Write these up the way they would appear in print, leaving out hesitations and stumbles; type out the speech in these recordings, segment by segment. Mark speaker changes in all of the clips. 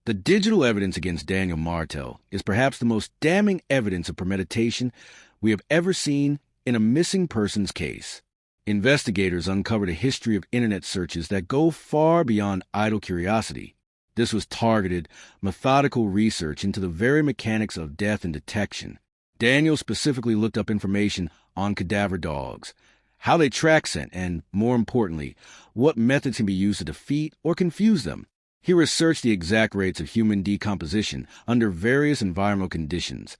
Speaker 1: The digital evidence against Daniel Martel is perhaps the most damning evidence of premeditation we have ever seen in a missing persons case. Investigators uncovered a history of internet searches that go far beyond idle curiosity. This was targeted, methodical research into the very mechanics of death and detection. Daniel specifically looked up information on cadaver dogs, how they track scent, and, more importantly, what methods can be used to defeat or confuse them. He researched the exact rates of human decomposition under various environmental conditions,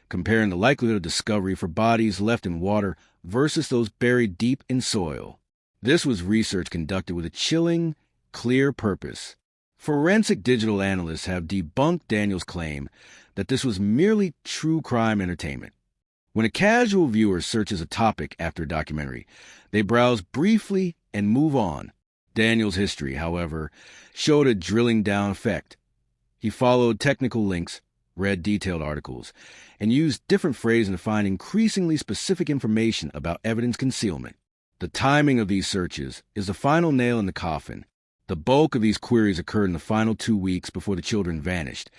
Speaker 1: comparing the likelihood of discovery for bodies left in water versus those buried deep in soil. This was research conducted with a chilling, clear purpose. Forensic digital analysts have debunked Daniel's claim that this was merely true crime entertainment. When a casual viewer searches a topic after a documentary, they browse briefly and move on. Daniel's history, however, showed a drilling down effect. He followed technical links, read detailed articles, and used different phrases to find increasingly specific information about evidence concealment. The timing of these searches is the final nail in the coffin. The bulk of these queries occurred in the final 2 weeks before the children vanished,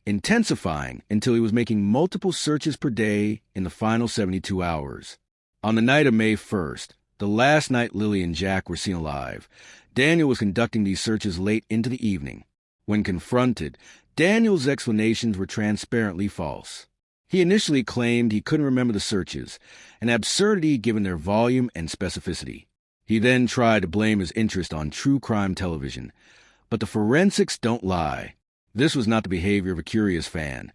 Speaker 1: intensifying until he was making multiple searches per day in the final 72 hours. On the night of May 1st, the last night Lilly and Jack were seen alive, Daniel was conducting these searches late into the evening. When confronted, Daniel's explanations were transparently false. He initially claimed he couldn't remember the searches, an absurdity given their volume and specificity. He then tried to blame his interest on true crime television. But the forensics don't lie. This was not the behavior of a curious fan.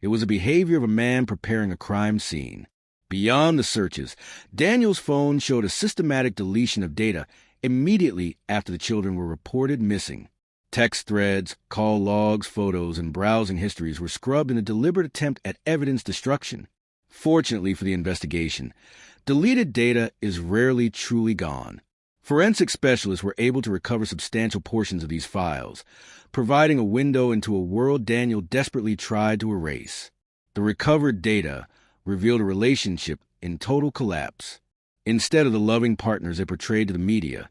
Speaker 1: It was the behavior of a man preparing a crime scene. Beyond the searches, Daniel's phone showed a systematic deletion of data immediately after the children were reported missing. Text threads, call logs, photos, and browsing histories were scrubbed in a deliberate attempt at evidence destruction. Fortunately for the investigation, deleted data is rarely truly gone. Forensic specialists were able to recover substantial portions of these files, providing a window into a world Daniel desperately tried to erase. The recovered data revealed a relationship in total collapse. Instead of the loving partners they portrayed to the media,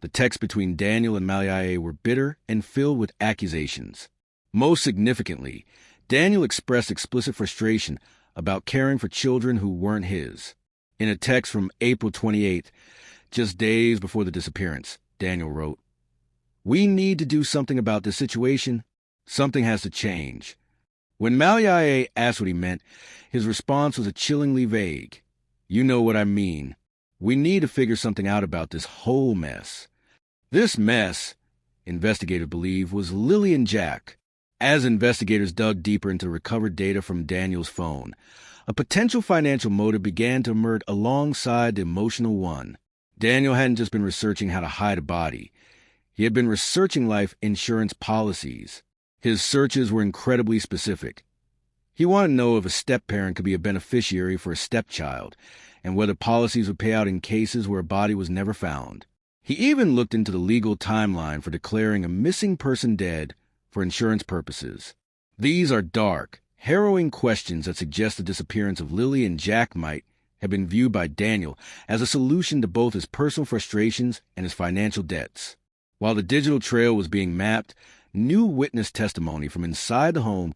Speaker 1: the texts between Daniel and Maliae were bitter and filled with accusations. Most significantly, Daniel expressed explicit frustration about caring for children who weren't his. In a text from April 28th, just days before the disappearance, Daniel wrote, "We need to do something about this situation. Something has to change." When Maliae asked what he meant, his response was chillingly vague. "You know what I mean. We need to figure something out about this whole mess." This mess, investigators believe, was Lilly and Jack. As investigators dug deeper into the recovered data from Daniel's phone, a potential financial motive began to emerge alongside the emotional one. Daniel hadn't just been researching how to hide a body. He had been researching life insurance policies. His searches were incredibly specific. He wanted to know if a step-parent could be a beneficiary for a stepchild, and whether policies would pay out in cases where a body was never found. He even looked into the legal timeline for declaring a missing person dead for insurance purposes. These are dark, harrowing questions that suggest the disappearance of Lilly and Jack might have been viewed by Daniel as a solution to both his personal frustrations and his financial debts. While the digital trail was being mapped, new witness testimony from inside the home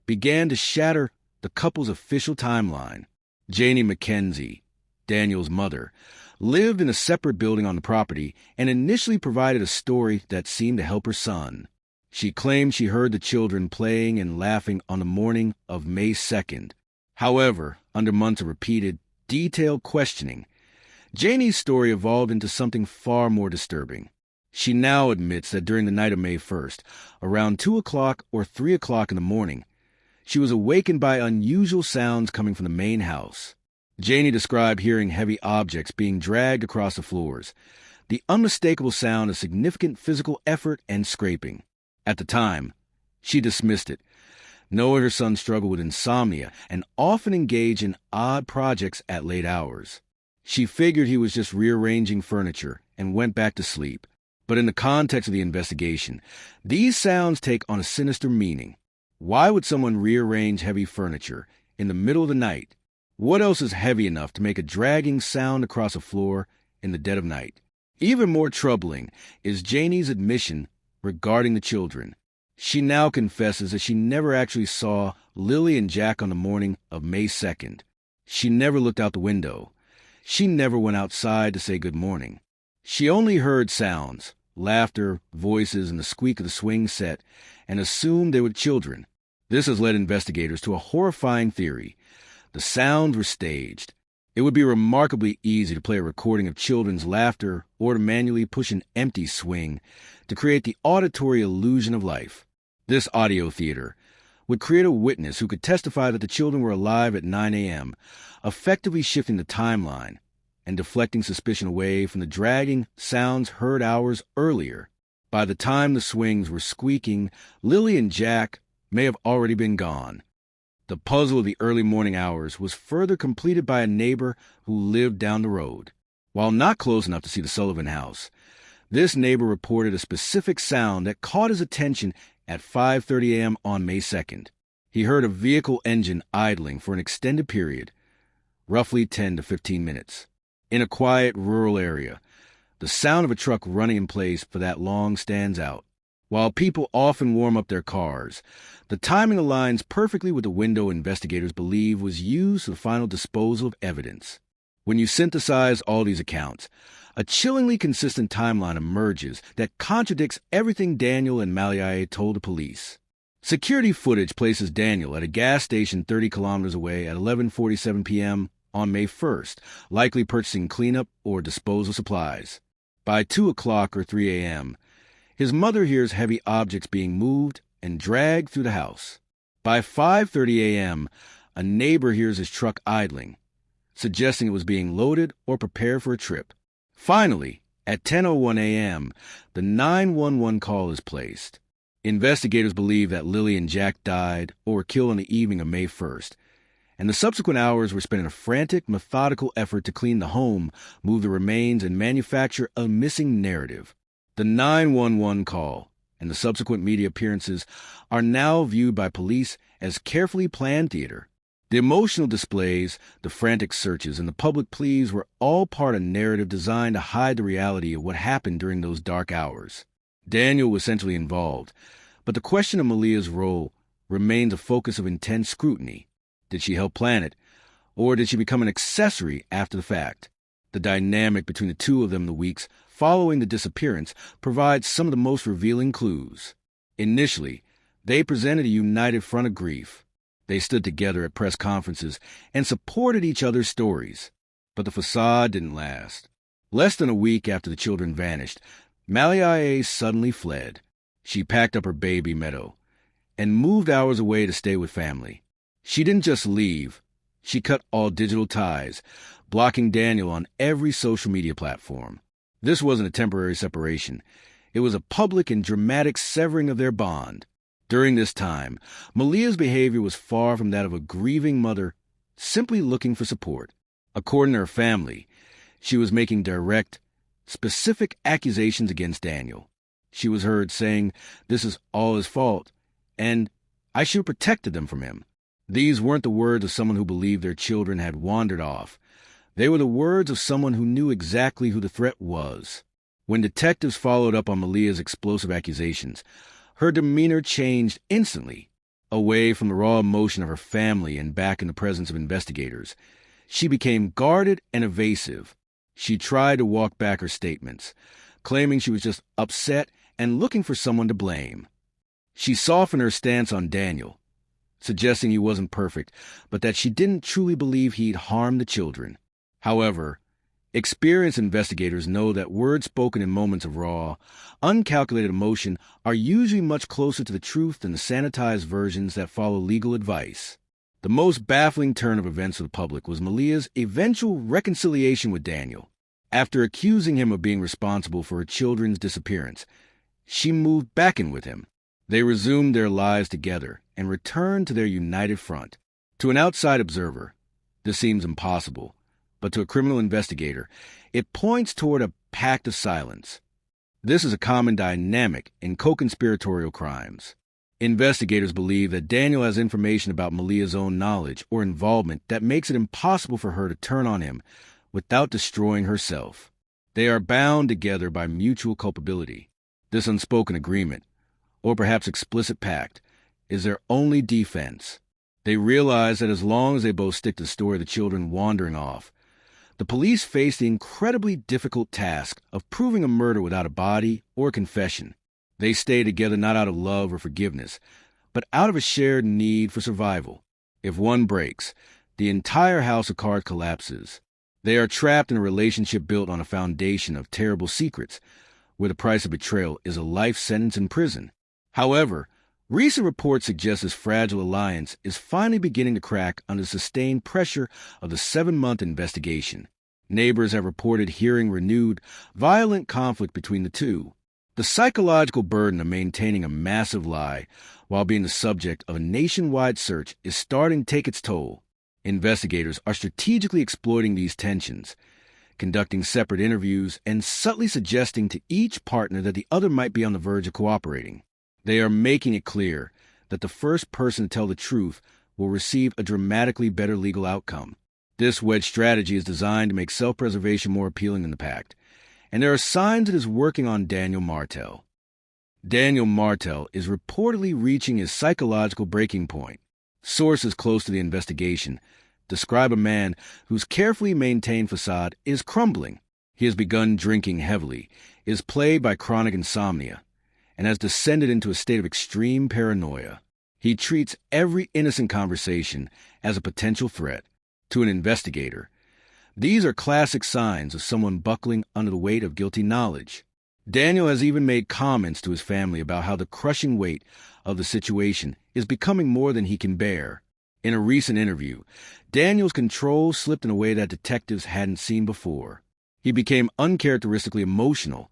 Speaker 1: began to shatter the couple's official timeline. Janie McKenzie, Daniel's mother, lived in a separate building on the property and initially provided a story that seemed to help her son. She claimed she heard the children playing and laughing on the morning of May 2nd. However, under months of repeated, detailed questioning, Janie's story evolved into something far more disturbing. She now admits that during the night of May 1st, around 2 o'clock or 3 o'clock in the morning, she was awakened by unusual sounds coming from the main house. Janie described hearing heavy objects being dragged across the floors, the unmistakable sound of significant physical effort and scraping. At the time, she dismissed it, knowing her son struggled with insomnia and often engaged in odd projects at late hours. She figured he was just rearranging furniture and went back to sleep. But in the context of the investigation, these sounds take on a sinister meaning. Why would someone rearrange heavy furniture in the middle of the night? What else is heavy enough to make a dragging sound across a floor in the dead of night? Even more troubling is Janie's admission regarding the children. She now confesses that she never actually saw Lilly and Jack on the morning of May 2nd. She never looked out the window. She never went outside to say good morning. She only heard sounds, laughter, voices, and the squeak of the swing set, and assumed they were children. This has led investigators to a horrifying theory. The sounds were staged. It would be remarkably easy to play a recording of children's laughter or to manually push an empty swing to create the auditory illusion of life. This audio theater would create a witness who could testify that the children were alive at 9 a.m., effectively shifting the timeline and deflecting suspicion away from the dragging sounds heard hours earlier. By the time the swings were squeaking, Lilly and Jack may have already been gone. The puzzle of the early morning hours was further completed by a neighbor who lived down the road. While not close enough to see the Sullivan house, this neighbor reported a specific sound that caught his attention at 5:30 a.m. on May 2nd. He heard a vehicle engine idling for an extended period, roughly 10 to 15 minutes. In a quiet rural area, the sound of a truck running in place for that long stands out. While people often warm up their cars, the timing aligns perfectly with the window investigators believe was used for the final disposal of evidence. When you synthesize all these accounts, a chillingly consistent timeline emerges that contradicts everything Daniel and Malloy told the police. Security footage places Daniel at a gas station 30 kilometers away at 11:47 p.m. on May 1st, likely purchasing cleanup or disposal supplies. By 2 o'clock or 3 a.m., his mother hears heavy objects being moved and dragged through the house. By 5:30 a.m., a neighbor hears his truck idling, suggesting it was being loaded or prepared for a trip. Finally, at 10:01 a.m., the 911 call is placed. Investigators believe that Lilly and Jack died or were killed on the evening of May 1st, and the subsequent hours were spent in a frantic, methodical effort to clean the home, move the remains, and manufacture a missing narrative. The 911 call and the subsequent media appearances are now viewed by police as carefully planned theater. The emotional displays, the frantic searches, and the public pleas were all part of a narrative designed to hide the reality of what happened during those dark hours. Daniel was centrally involved, but the question of Malia's role remains a focus of intense scrutiny. Did she help plan it, or did she become an accessory after the fact? The dynamic between the two of them in the weeks following the disappearance provides some of the most revealing clues. Initially, they presented a united front of grief. They stood together at press conferences and supported each other's stories. But the facade didn't last. Less than a week after the children vanished, Malloy suddenly fled. She packed up her baby Meadow and moved hours away to stay with family. She didn't just leave. She cut all digital ties, blocking Daniel on every social media platform. This wasn't a temporary separation. It was a public and dramatic severing of their bond. During this time, Malia's behavior was far from that of a grieving mother simply looking for support. According to her family, she was making direct, specific accusations against Daniel. She was heard saying, "This is all his fault," and "I should have protected them from him." These weren't the words of someone who believed their children had wandered off. They were the words of someone who knew exactly who the threat was. When detectives followed up on Malia's explosive accusations, her demeanor changed instantly, away from the raw emotion of her family and back in the presence of investigators. She became guarded and evasive. She tried to walk back her statements, claiming she was just upset and looking for someone to blame. She softened her stance on Daniel, suggesting he wasn't perfect, but that she didn't truly believe he'd harmed the children. However, experienced investigators know that words spoken in moments of raw, uncalculated emotion are usually much closer to the truth than the sanitized versions that follow legal advice. The most baffling turn of events for the public was Malia's eventual reconciliation with Daniel. After accusing him of being responsible for her children's disappearance, she moved back in with him. They resumed their lives together and returned to their united front. To an outside observer, this seems impossible, but to a criminal investigator, it points toward a pact of silence. This is a common dynamic in co-conspiratorial crimes. Investigators believe that Daniel has information about Malia's own knowledge or involvement that makes it impossible for her to turn on him without destroying herself. They are bound together by mutual culpability. This unspoken agreement, or perhaps explicit pact, is their only defense. They realize that as long as they both stick to the story of the children wandering off, the police face the incredibly difficult task of proving a murder without a body or a confession. They stay together not out of love or forgiveness, but out of a shared need for survival. If one breaks, the entire house of cards collapses. They are trapped in a relationship built on a foundation of terrible secrets, where the price of betrayal is a life sentence in prison. However, recent reports suggest this fragile alliance is finally beginning to crack under the sustained pressure of the 7-month investigation. Neighbors have reported hearing renewed, violent conflict between the two. The psychological burden of maintaining a massive lie while being the subject of a nationwide search is starting to take its toll. Investigators are strategically exploiting these tensions, conducting separate interviews and subtly suggesting to each partner that the other might be on the verge of cooperating. They are making it clear that the first person to tell the truth will receive a dramatically better legal outcome. This wedge strategy is designed to make self-preservation more appealing than the pact, and there are signs it is working on Daniel Martel. Daniel Martel is reportedly reaching his psychological breaking point. Sources close to the investigation describe a man whose carefully maintained facade is crumbling. He has begun drinking heavily, is plagued by chronic insomnia, and has descended into a state of extreme paranoia. He treats every innocent conversation as a potential threat. To an investigator, these are classic signs of someone buckling under the weight of guilty knowledge. Daniel has even made comments to his family about how the crushing weight of the situation is becoming more than he can bear. In a recent interview, Daniel's control slipped in a way that detectives hadn't seen before. He became uncharacteristically emotional,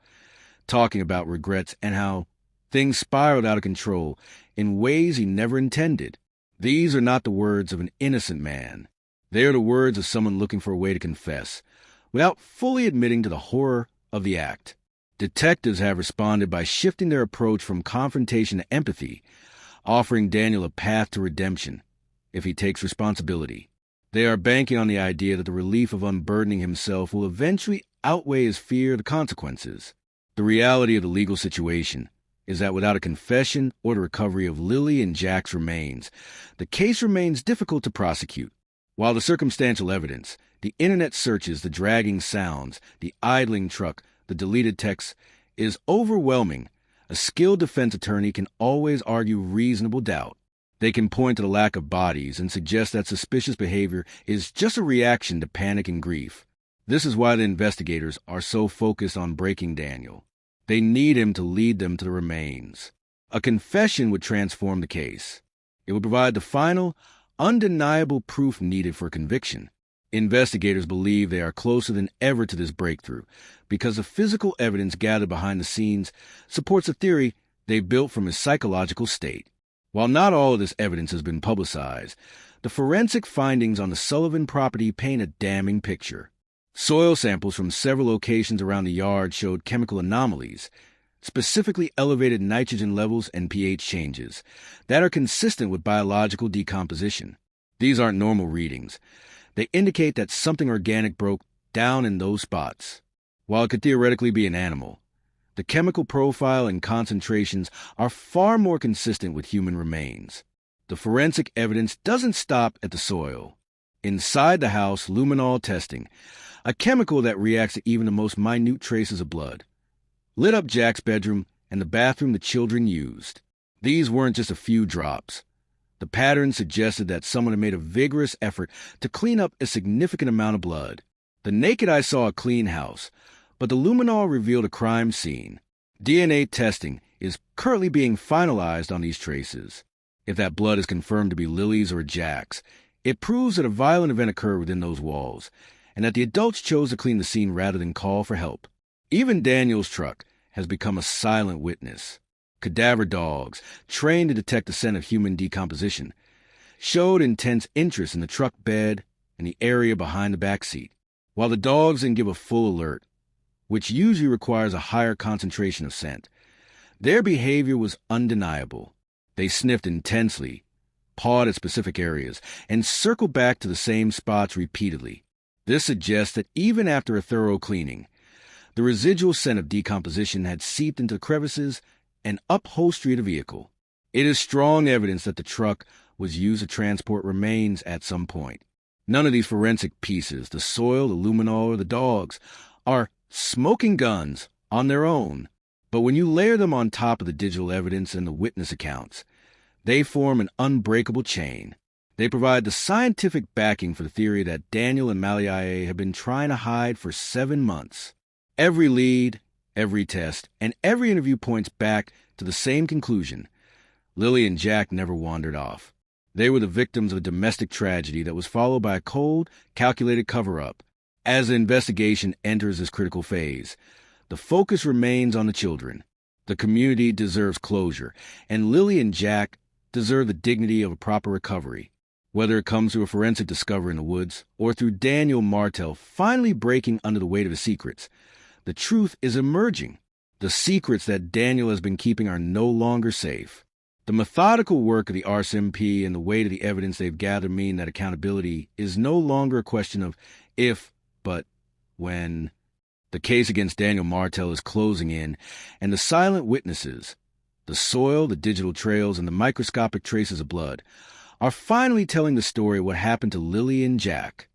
Speaker 1: talking about regrets and how things spiraled out of control in ways he never intended. These are not the words of an innocent man. They are the words of someone looking for a way to confess, without fully admitting to the horror of the act. Detectives have responded by shifting their approach from confrontation to empathy, offering Daniel a path to redemption if he takes responsibility. They are banking on the idea that the relief of unburdening himself will eventually outweigh his fear of the consequences. The reality of the legal situation is that without a confession or the recovery of Lilly and Jack's remains, the case remains difficult to prosecute. While the circumstantial evidence, the internet searches, the dragging sounds, the idling truck, the deleted texts, is overwhelming, a skilled defense attorney can always argue reasonable doubt. They can point to the lack of bodies and suggest that suspicious behavior is just a reaction to panic and grief. This is why the investigators are so focused on breaking Daniel. They need him to lead them to the remains. A confession would transform the case. It would provide the final, undeniable proof needed for conviction. Investigators believe they are closer than ever to this breakthrough because the physical evidence gathered behind the scenes supports a theory they've built from his psychological state. While not all of this evidence has been publicized, the forensic findings on the Sullivan property paint a damning picture. Soil samples from several locations around the yard showed chemical anomalies, specifically elevated nitrogen levels and pH changes, that are consistent with biological decomposition. These aren't normal readings. They indicate that something organic broke down in those spots. While it could theoretically be an animal, the chemical profile and concentrations are far more consistent with human remains. The forensic evidence doesn't stop at the soil. Inside the house, luminol testing, a chemical that reacts to even the most minute traces of blood, lit up Jack's bedroom and the bathroom the children used. These weren't just a few drops. The pattern suggested that someone had made a vigorous effort to clean up a significant amount of blood. The naked eye saw a clean house, but the luminol revealed a crime scene. DNA testing is currently being finalized on these traces. If that blood is confirmed to be Lily's or Jack's, it proves that a violent event occurred within those walls, and that the adults chose to clean the scene rather than call for help. Even Daniel's truck has become a silent witness. Cadaver dogs, trained to detect the scent of human decomposition, showed intense interest in the truck bed and the area behind the back seat. While the dogs didn't give a full alert, which usually requires a higher concentration of scent, their behavior was undeniable. They sniffed intensely, pawed at specific areas, and circled back to the same spots repeatedly. This suggests that even after a thorough cleaning, the residual scent of decomposition had seeped into crevices and upholstery of the vehicle. It is strong evidence that the truck was used to transport remains at some point. None of these forensic pieces, the soil, the luminol, or the dogs, are smoking guns on their own. But when you layer them on top of the digital evidence and the witness accounts, they form an unbreakable chain. They provide the scientific backing for the theory that Daniel and Maliae have been trying to hide for 7 months. Every lead, every test, and every interview points back to the same conclusion. Lilly and Jack never wandered off. They were the victims of a domestic tragedy that was followed by a cold, calculated cover-up. As the investigation enters this critical phase, the focus remains on the children. The community deserves closure, and Lilly and Jack deserve the dignity of a proper recovery. Whether it comes through a forensic discovery in the woods or through Daniel Martel finally breaking under the weight of his secrets, the truth is emerging. The secrets that Daniel has been keeping are no longer safe. The methodical work of the RCMP and the weight of the evidence they've gathered mean that accountability is no longer a question of if, but when. The case against Daniel Martel is closing in, and the silent witnesses, the soil, the digital trails, and the microscopic traces of blood, are finally telling the story of what happened to Lilly and Jack.